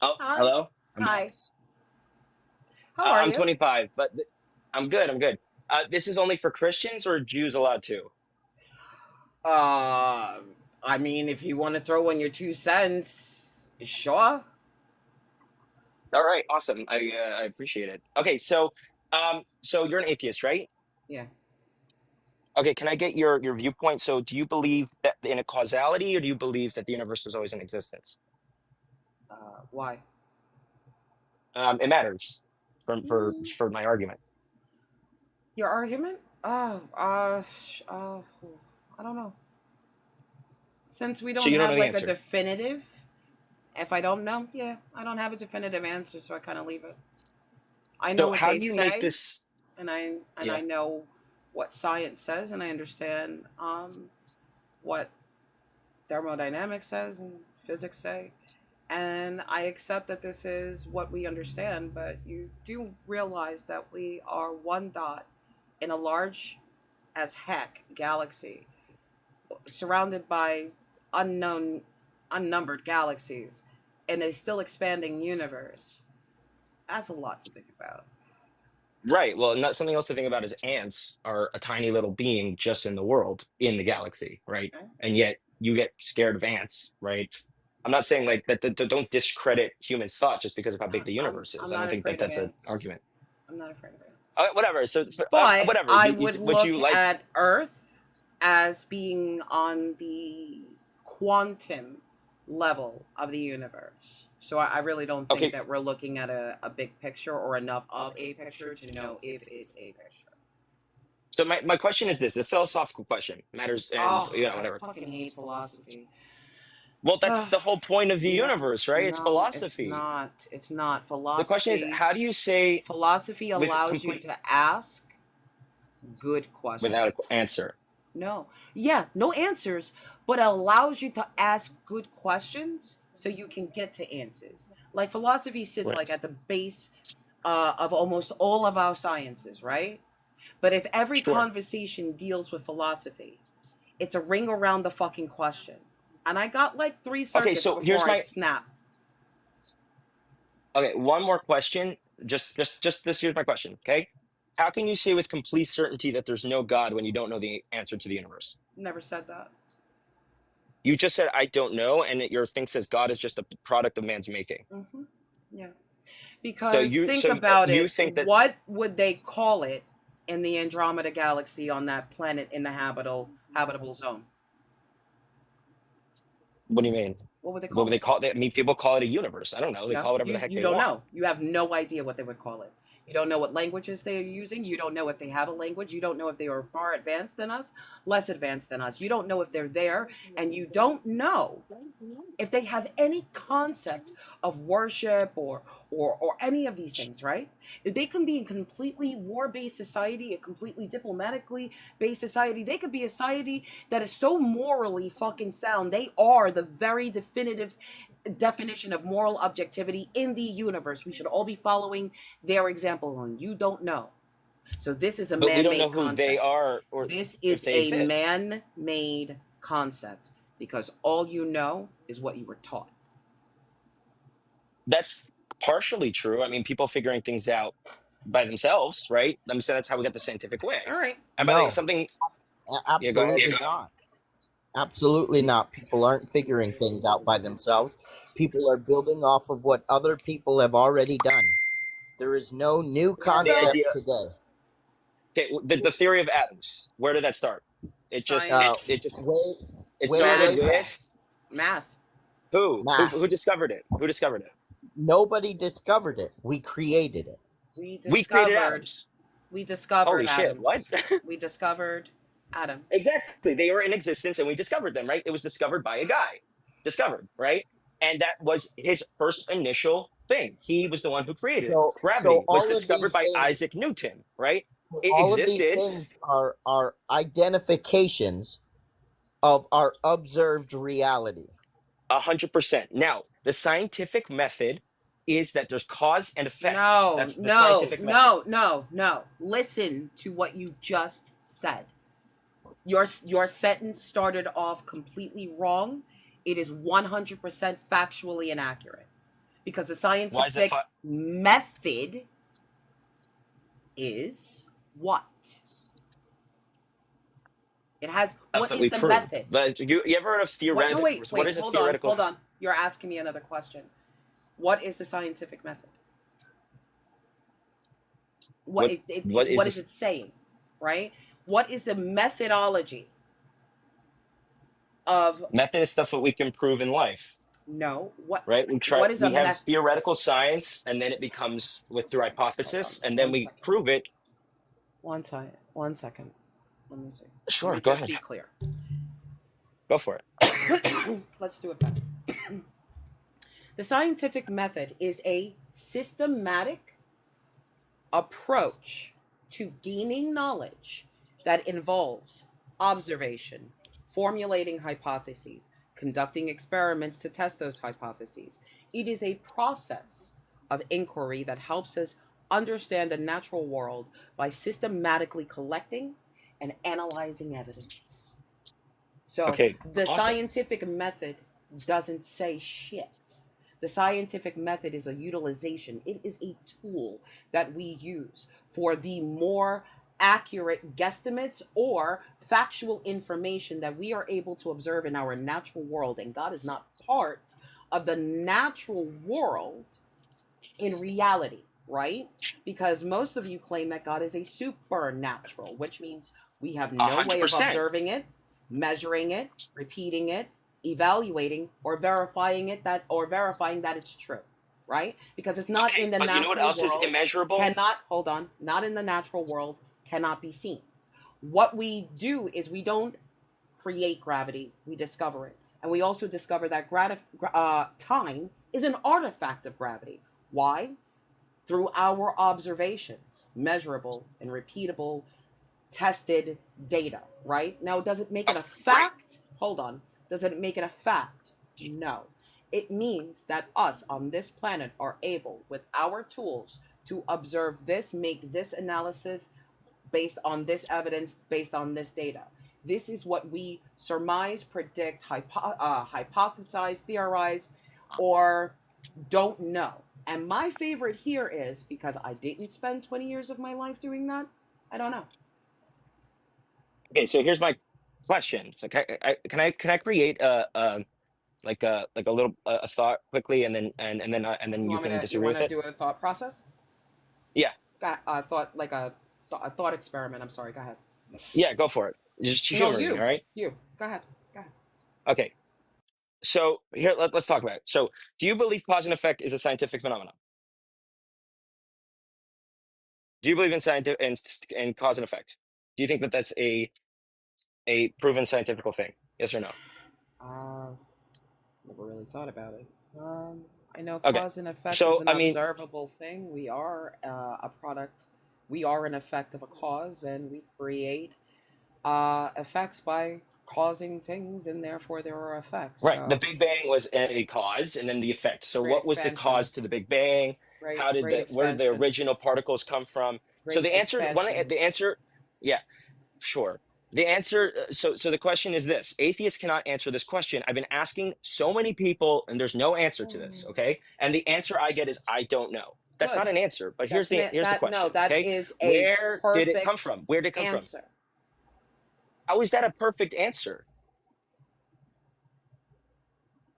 Oh, Hi. hello. I'm back. Hi. How are I'm you? 25, but I'm good. I'm good. This is only for Christians or Jews allowed too? Uh, I mean, if you want to throw in your 2 cents, sure. All right, awesome. I appreciate it. Okay, so you're an atheist, right? Yeah. Okay, can I get your viewpoint? So, do you believe that in a causality, or do you believe that the universe was always in existence? Why? It matters for for Mm, for my argument. your argument? I don't know. Since we So don't you don't know have the like a answer. definitive, if I don't know, yeah, I don't have a definitive answer, so I kind of leave it. I know So what how they do you make say, this? and I Yeah. know what science says, and I understand what thermodynamics says and physics say. And I accept that this is what we understand, but you do realize that we are one dot in a large as heck galaxy surrounded by unknown, unnumbered galaxies in a still expanding universe. That's a lot to think about. Right. Well, not something else to think about is ants are a tiny little being just in the world, in the galaxy, right? Okay? And yet you get scared of ants, right? I'm not saying like that, don't discredit human thought just because of how big the universe I'm is. I don't not think that afraid of that's an ants. argument. I'm not afraid of ants. Whatever. But Whatever. I would Would look you like? at Earth as being on the quantum level of the universe. So I really don't think Okay. that we're looking at a big picture or enough of a picture to know if it's a picture. So my question is this: a philosophical question matters, and Oh, I whatever. fucking hate philosophy. Well, that's Ugh, the whole point of the no, universe, right? It's no, it's philosophy. not. It's not. The question is, Philosophy how do you say philosophy with allows you complete to ask good without an questions. answer? No. Yeah, no answers, but it allows you to ask good questions so you can get to answers. Like philosophy sits Right. like at the base of almost all of our sciences, right? But if every Sure. conversation deals with philosophy, it's a ring around the fucking question. And I got like three Okay. circuits So before here's I my snap. Okay, one more question. Just this. Here's my question. Okay, how can you say with complete certainty that there's no God when you don't know the answer to the universe? Never said that. You just said I don't know, and that your thing says God is just a product of man's making. Hmm. Yeah. Because think So about you it. think that? What would they call it in the Andromeda galaxy on that planet in the habitable zone? What do you mean? What would they What call would they it? call it? I mean, people call it a universe. I don't know. They No, call it whatever the you heck you they don't want. know. You have no idea what they would call it. You don't know what languages they are using. You don't know if they have a language. You don't know if they are far advanced than us, less advanced than us. You don't know if they're there, and you don't know if they have any concept of worship or any of these things, right? If they can be a completely war-based society, a completely diplomatically based society, they could be a society that is so morally fucking sound. They are the very definitive definition of moral objectivity in the universe. We should all be following their example, and you don't know. So this is a But we don't know man-made who they concept. are or This if is they a exist. man-made concept because all you know is what you were taught. That's partially true. I mean, people figuring things out by themselves, right? I'm saying that's how we got the scientific All way. right. And by the way, No, something. Yeah, go ahead. absolutely not. Absolutely not. People aren't figuring things out by themselves. People are building off of what other people have already done. There is no new The concept idea. today. Okay, the theory of atoms. Where did that start? It just Uh, Science, it just way, it way, started way math, back. with math. who Math. discovered it? Who discovered it? Nobody discovered it. We created it. We We created discovered, atoms. we Holy discovered shit! What? atoms. We discovered atoms. Exactly. They were in existence, and we discovered them. Right? It was discovered by a guy. Discovered. Right? And that was his first initial thing. He was the one who created it. So Gravity was discovered by Isaac Newton. Right? It all of these existed things are identifications of our observed reality. 100%. Now, the scientific method is that there's cause and effect. No, That's the no, scientific method. no, no, no. Listen to what you just said. Your sentence started off completely wrong. It is 100% factually inaccurate. Because the Why is it scientific method is what? It has, stuff what that is we the prove? method? But you ever heard of What? No, theoretical? What wait, is a hold on, theoretical? hold on. You're asking me another question. What is the scientific method? What what is What is this it saying, right? What is the methodology of, method? Is stuff that we can prove in life, no, right? what is a We have meth? theoretical science, and then it becomes through Hold on, hypothesis, and then one we second. prove it. One second. Let me see. Let Sure, me go just ahead, be clear. go for it. Let's do it better. The scientific method is a systematic approach to gaining knowledge that involves observation, formulating hypotheses, conducting experiments to test those hypotheses. It is a process of inquiry that helps us understand the natural world by systematically collecting and analyzing evidence. So Okay, the awesome. scientific method doesn't say shit. The scientific method is a utilization, it is a tool that we use for the more accurate guesstimates or factual information that we are able to observe in our natural world. And God is not part of the natural world in reality, right? Because most of you claim that God is a supernatural, which means we have A no hundred way of percent. observing it, measuring it, repeating it, evaluating, or verifying that it's true, right? Because it's not Okay, in the but you know what natural else is world, immeasurable? cannot, hold on, not in the natural world, cannot be seen. What we do is we don't create gravity, we discover it. And we also discover that time is an artifact of gravity. Why? Through our observations, measurable and repeatable, tested data, right? Now, does it make it a Right. fact? Hold on. Does it make it a fact? No. It means that us on this planet are able, with our tools, to observe this, make this analysis based on this evidence, based on this data. This is what we surmise, predict, hypothesize, theorize, or don't know. And my favorite here is, because I didn't spend 20 years of my life doing that, I don't know. Okay, so here's my question. So can I create like a little a thought quickly, and then and then You you want me can to? You disagree want with to it? do a thought process? Yeah, Thought like a thought experiment. I'm sorry. Go ahead. yeah, go for it. Just No, humor me, all you. right? You. Go ahead. Go ahead. Okay. So here, let's talk about it. So, do you believe cause and effect is a scientific phenomenon? Do you believe in scientific and cause and effect? Do you think that that's a proven scientific thing? Yes or no? Never really thought about it. I know Okay. cause and effect is So, an I mean, observable thing. We are a product. We are an effect of a cause, and we create effects by causing things, and therefore there are effects. right. The So Big Bang was a cause, and then the effect. So, great what was the expansion. cause to the Big Bang? How did Great where did the expansion. original particles come from? So, Great expansion. the answer, yeah, sure. The answer, so the question is this: atheists cannot answer this question. I've been asking so many people, and there's no answer to this. Okay, and the answer I get is I don't know. That's Good. not an answer. But That's an here's the that no. question. That Okay, is a where did it come perfect from? Where did it come from? answer. How is that a perfect answer?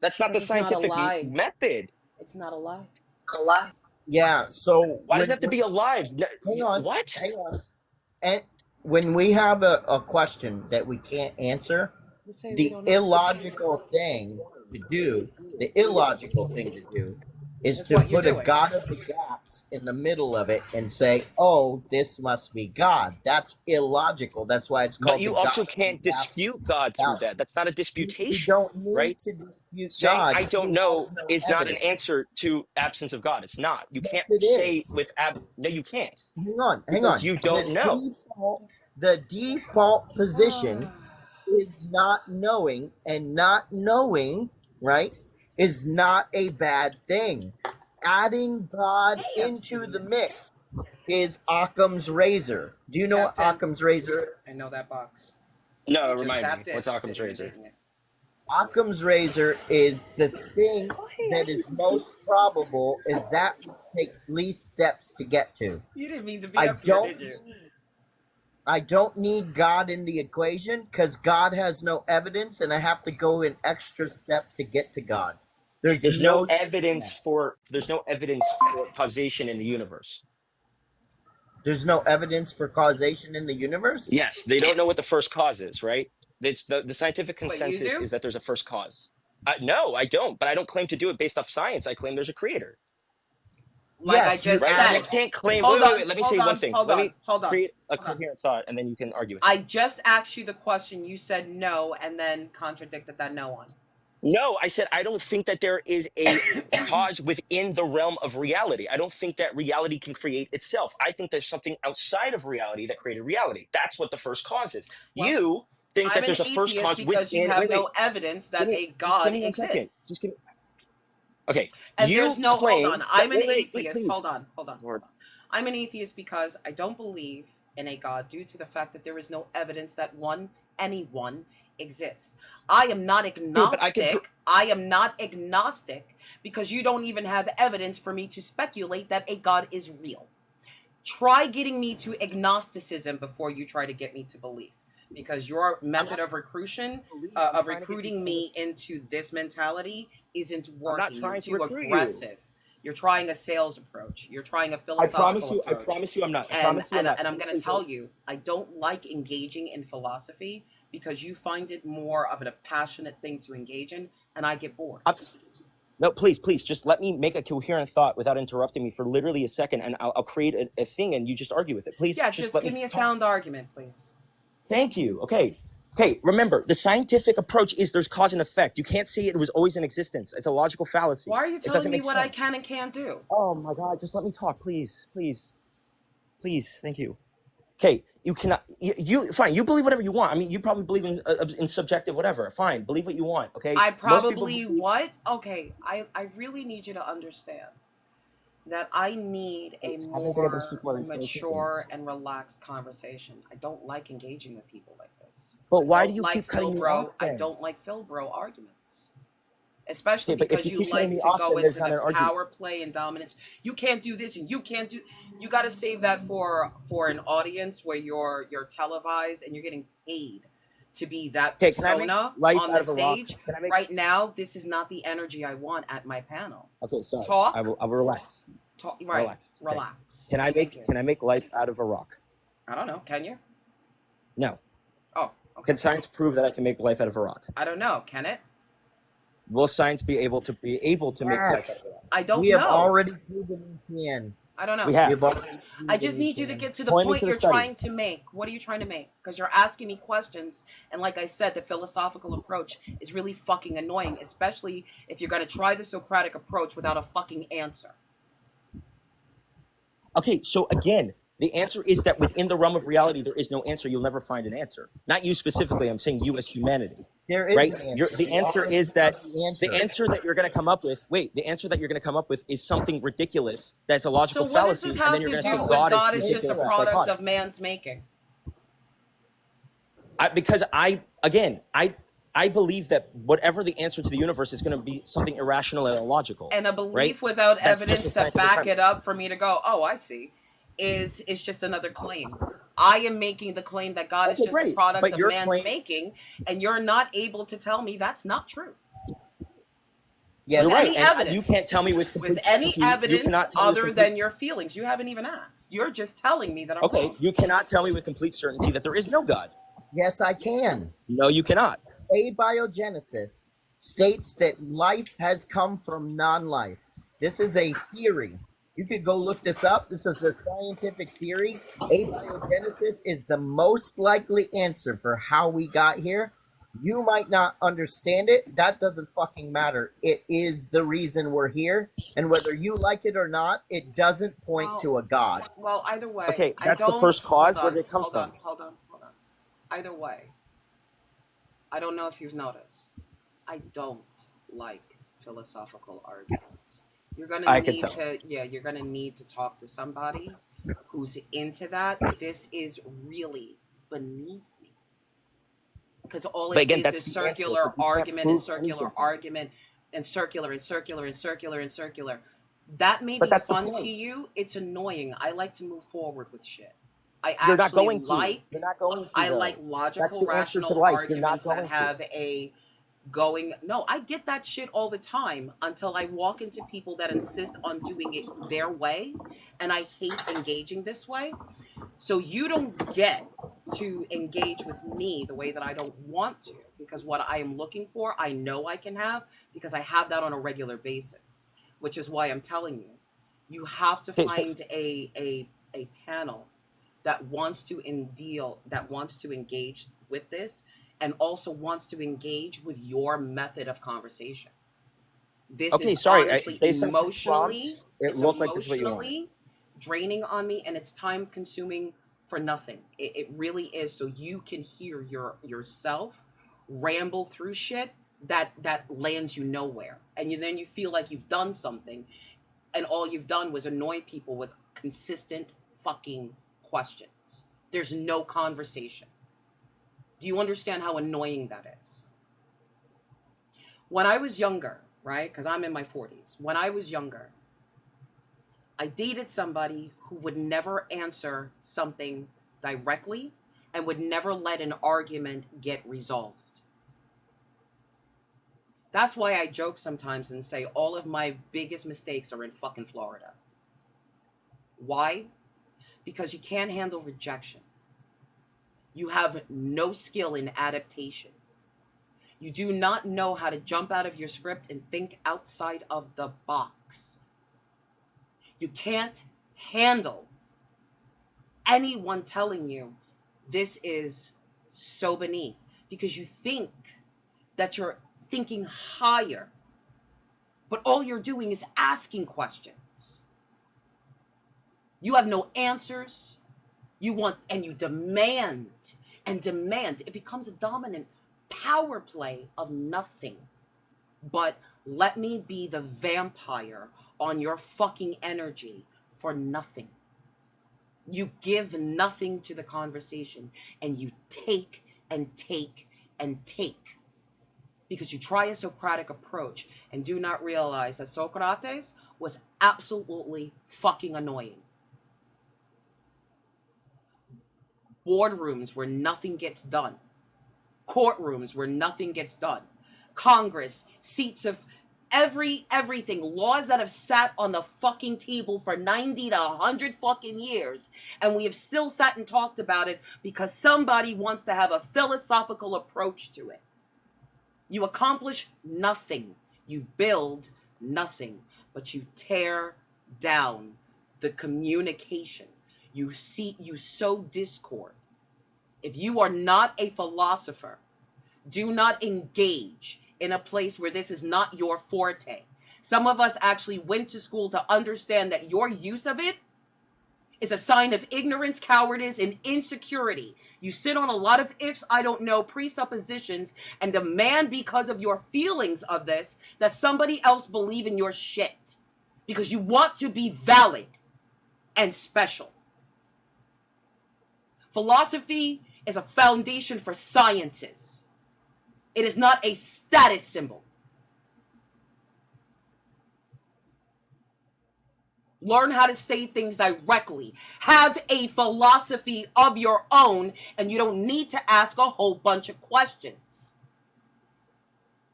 That's not the Because it's not a scientific lie. method. It's not a lie. Yeah. So Why does it have to be alive? hang on, What? hang on. And when we have a question that we can't answer, You say we the don't know. illogical thing to do is It's to what you're put a doing. God of the gaps in the middle of it and say, oh, this must be God. That's illogical. That's why it's But called the you God also of the can't gaps dispute God through fallacy. that. That's not a You disputation, don't need right? to dispute Saying God. I don't He know has no is not an evidence. answer to absence of God. It's not. You Yes, can't it say is. with no, you can't, Hang on, hang because on. you don't know. The default position is not knowing, and not knowing, right, is not a bad thing. Adding God into the AFC. mix is Occam's razor. Do you know what Tapped in. Occam's razor is? I know that box. No, You just remind me. tapped in. What's Occam's Sitting and razor? dating it. Occam's razor is the thing that is most probable is that which takes least steps to get to. You didn't mean to be I up here, don't did you? I don't need God in the equation because God has no evidence and I have to go an extra step to get to God. There's There's no no evidence for causation in the universe. there's no evidence for causation in the universe? Yes, they don't know what the first cause is, right? It's the scientific But you consensus do? is that there's a first cause. No, I don't, but I don't claim to do it based off science. I claim there's a creator, Like I Yes, you just right? I said. added can't claim. Hold Wait. on, Let me hold say one on, thing. hold Let on, me hold on. create a Hold on. coherent thought, and then you can argue with it. I just asked you the question. You said no, and then contradicted that no one. No, I said I don't think that there is a cause within the realm of reality. I don't think that reality can create itself. I think there's something outside of reality that created reality. That's what the first cause is. Well, You think I'm that an there's a first atheist cause because you within. have Wait. no evidence Give that me, a just give God me 1 second. exists. Just give me. Okay, And there's you no, hold claim on. that. I'm an Wait, atheist. please. Hold on, hold on, hold Lord. on. I'm an atheist because I don't believe in a God due to the fact that there is no evidence that anyone exists. I am not Okay, but I can. agnostic. I am not agnostic because you don't even have evidence for me to speculate that a God is real. Try getting me to agnosticism before you try to get me to belief, because your I'm method not of recruiting believe. I'm of trying to get you to recruiting me understand. into this mentality isn't I'm not working. You're trying to too recruit you. aggressive. You're trying a sales approach. You're trying a I promise philosophical you. I approach. promise you. I'm not. I and promise you. I'm and, not. and I'm Just going to please tell wait. you, I don't like engaging in philosophy because you find it more of a passionate thing to engage in, and I get bored. No, please, just let me make a coherent thought without interrupting me for literally a second, and I'll create a thing, and you just argue with it. Please, Yeah, just just let give me me a talk. sound argument, please. Thank you. Okay. Remember, the scientific approach is there's cause and effect. You can't say it was always in existence. It's a logical fallacy. Why are you It telling doesn't me make what I sense. can and can't do? Oh my God, just let me talk, please. Thank you. Okay, you cannot. You fine. You believe whatever you want. I mean, you probably believe in subjective whatever. Fine, believe what you want. Okay, I most people probably believe. what? Okay, I really need you to understand that I need a I haven't been able to more speak more than 20 mature seconds. and relaxed conversation. I don't like engaging with people like this. But I why do don't you like keep cutting me off Philbro. I then? don't like Philbro arguments. Especially Okay, but if because you you keep cutting like me to off, go then there's into not the an argument. power play and dominance. You can't do this and you can't do. You got to save that for an audience where you're televised and you're getting paid to be that Okay, can I make persona life on out the of a rock? stage. Can I make? Right now, this is not the energy I want at my panel. Okay, sorry. Talk, I will relax. talk. I'll Right, relax. Okay. relax. Can I Thank make you. Can I make life out of a rock? I don't know. Can you? No. Oh, okay. Can science prove that I can make life out of a rock? I don't know. Can it? Will science be able to make life out of Yes. a rock? I don't We have know. already proven we can. I don't We know. We have. have already I proven just we need you to can. get to the Point me point to the you're study. trying to make. What are you trying to make? Because you're asking me questions, and like I said, the philosophical approach is really fucking annoying, especially if you're going to try the Socratic approach without a fucking answer. Okay, so again, the answer is that within the realm of reality, there is no answer. You'll never find an answer. Not you specifically. I'm saying you as humanity, There is right? an answer. The We answer already is that have the the answer. answer that you're going to come up with. Wait, the answer that you're going to come up with is something ridiculous. That's a So logical what does fallacy, this and then have you're to going to say do with God is God is just a ridiculous and product psychotic. of man's making? Because I believe that whatever the answer to the universe is going to be something irrational and illogical, And a right? belief without That's just a evidence to scientific back it premise. up for me to go, oh, I see, is just another claim. I am making the claim that God is Okay, just a great. product But of your man's claim, making, and you're not able to tell me that's not true. With you're Yes, right, any and you can't evidence. tell me with With complete any certainty. You evidence cannot tell me with other complete. than your feelings. You haven't even asked. You're just telling me that I'm Okay, wrong. you cannot tell me with complete certainty that there is no God. yes, I can. No, you cannot. Abiogenesis states that life has come from non-life. This is a theory. You could go look this up. This is a scientific theory. Abiogenesis is the most likely answer for how we got here. You might not understand it. That doesn't fucking matter. It is the reason we're here. And whether you like it or not, it doesn't point Well, to a God. well, either way, Okay, I that's the don't. first Hold cause. Where on, did it come hold on, from? hold on, hold on. Either way, I don't know if you've noticed. I don't like philosophical arguments. You're gonna I could need tell. to, yeah, you're gonna need to talk to somebody who's into that. This is really beneath me. because all But it again, is that's the answer. circular But you can't argument and prove circular anything to me. argument and circular and circular and circular and circular. That may But be that's the fun to point. you. It's annoying. I like to move forward with shit. I You're not actually going to. like You're not going to, I like though. That's logical, the answer to rational life. You're not arguments that going to. have a going. No, I get that shit all the time until I walk into people that insist on doing it their way, and I hate engaging this way. So you don't get to engage with me the way that I don't want to, because what I am looking for, I know I can have, because I have that on a regular basis, which is why I'm telling you, you have to Okay, find a panel that wants to that wants to engage with this and also wants to engage with your method of conversation. This okay, is sorry. honestly Based off your emotionally, prompt, it it's looked like this is what you wanted. emotionally draining on me, and it's time consuming for nothing. It really is, so you can hear yourself ramble through shit that lands you nowhere. And then you feel like you've done something, and all you've done was annoy people with consistent fucking questions. There's no conversation. Do you understand how annoying that is? When I was younger, right? Because I'm in my 40s. When I was younger, I dated somebody who would never answer something directly and would never let an argument get resolved. That's why I joke sometimes and say all of my biggest mistakes are in fucking Florida. Why? Because you can't handle rejection. You have no skill in adaptation. You do not know how to jump out of your script and think outside of the box. You can't handle anyone telling you this is so beneath, because you think that you're thinking higher, but all you're doing is asking questions. You have no answers. You want, and you demand and demand. It becomes a dominant power play of nothing but let me be the vampire on your fucking energy for nothing. You give nothing to the conversation, and you take and take and take, because you try a Socratic approach and do not realize that Socrates was absolutely fucking annoying. Boardrooms where nothing gets done. Courtrooms where nothing gets done. Congress, seats of everything, laws that have sat on the fucking table for 90 to 100 fucking years, and we have still sat and talked about it because somebody wants to have a philosophical approach to it. You accomplish nothing. You build nothing, but you tear down the communication. You sow discord. If you are not a philosopher, do not engage in a place where this is not your forte. Some of us actually went to school to understand that your use of it is a sign of ignorance, cowardice, and insecurity. You sit on a lot of ifs, I don't know, presuppositions, and demand because of your feelings of this that somebody else believe in your shit. Because you want to be valid and special. Philosophy is a foundation for sciences. It is not a status symbol. Learn how to say things directly. Have a philosophy of your own, and you don't need to ask a whole bunch of questions.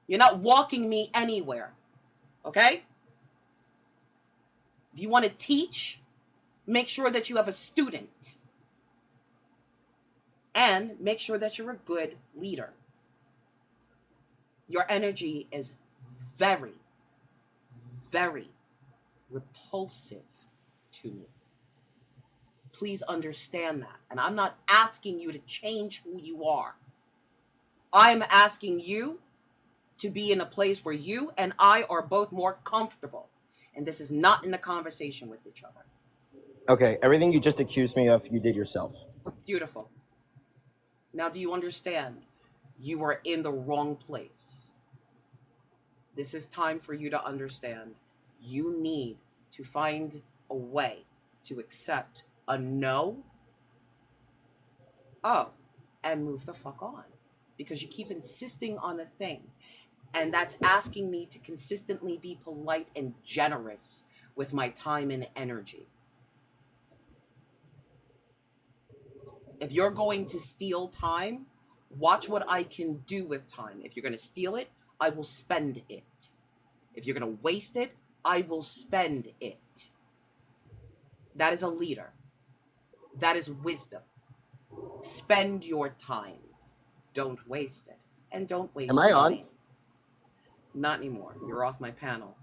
You're not walking me anywhere, okay? If you want to teach, make sure that you have a student. And make sure that you're a good leader. Your energy is very, very repulsive to me. Please understand that. And I'm not asking you to change who you are. I'm asking you to be in a place where you and I are both more comfortable. And this is not in a conversation with each other. Okay, everything you just accused me of, you did yourself. Beautiful. Now, do you understand? You are in the wrong place. This is time for you to understand. You need to find a way to accept a no, and move the fuck on. because you keep insisting on a thing. And that's asking me to consistently be polite and generous with my time and energy. If you're going to steal time, watch what I can do with time. If you're going to steal it, I will spend it. If you're going to waste it, I will spend it. That is a leader. That is wisdom. Spend your time. Don't waste it. And don't waste Am I on? money. Not anymore. You're off my panel.